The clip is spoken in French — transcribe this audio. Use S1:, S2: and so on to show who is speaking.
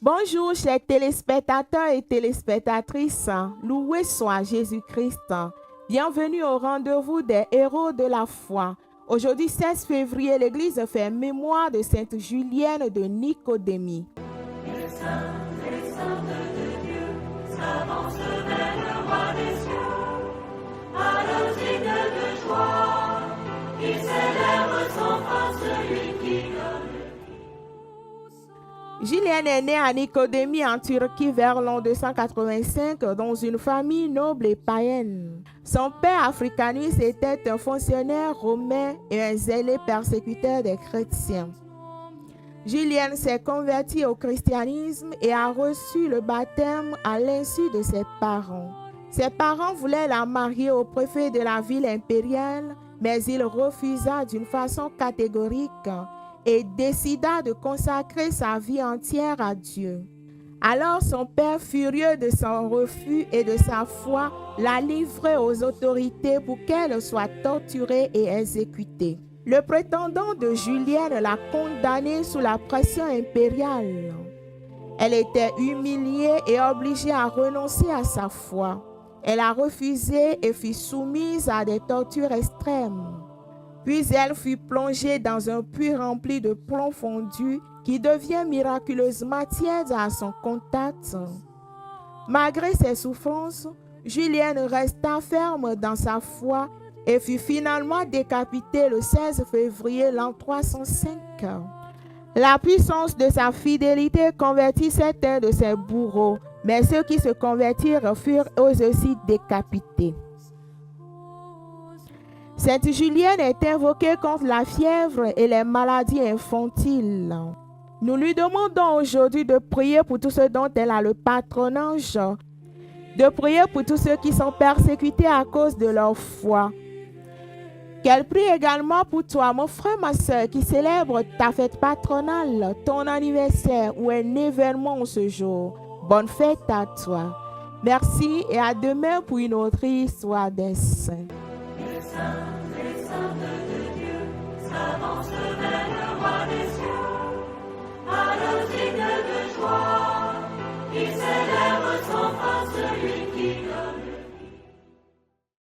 S1: Bonjour, chers téléspectateurs et téléspectatrices. Loué soit Jésus-Christ. Bienvenue au rendez-vous des héros de la foi. Aujourd'hui, 16 février, l'Église fait mémoire de Sainte Julienne de Nicodémie.
S2: Les saintes de Dieu s'avancent vers le roi des cieux, à leur signe de joie, qui célèbre sans fin celui qui donne.
S1: Julienne est née à Nicodémie en Turquie vers l'an 285 dans une famille noble et païenne. Son père Africanus était un fonctionnaire romain et un zélé persécuteur des chrétiens. Julienne s'est convertie au christianisme et a reçu le baptême à l'insu de ses parents. Ses parents voulaient la marier au préfet de la ville impériale, mais il refusa d'une façon catégorique et décida de consacrer sa vie entière à Dieu. Alors son père, furieux de son refus et de sa foi, l'a livrée aux autorités pour qu'elle soit torturée et exécutée. Le prétendant de Julienne l'a condamnée sous la pression impériale. Elle était humiliée et obligée à renoncer à sa foi. Elle a refusé et fut soumise à des tortures extrêmes. Puis elle fut plongée dans un puits rempli de plomb fondu qui devient miraculeusement tiède à son contact. Malgré ses souffrances, Julienne resta ferme dans sa foi et fut finalement décapitée le 16 février l'an 305. La puissance de sa fidélité convertit certains de ses bourreaux, mais ceux qui se convertirent furent eux aussi décapités. Sainte Julienne est invoquée contre la fièvre et les maladies infantiles. Nous lui demandons aujourd'hui de prier pour tous ceux dont elle a le patronage, de prier pour tous ceux qui sont persécutés à cause de leur foi. Qu'elle prie également pour toi, mon frère, ma soeur, qui célèbre ta fête patronale, ton anniversaire ou un événement en ce jour. Bonne fête à toi. Merci et à demain pour une autre histoire des saints.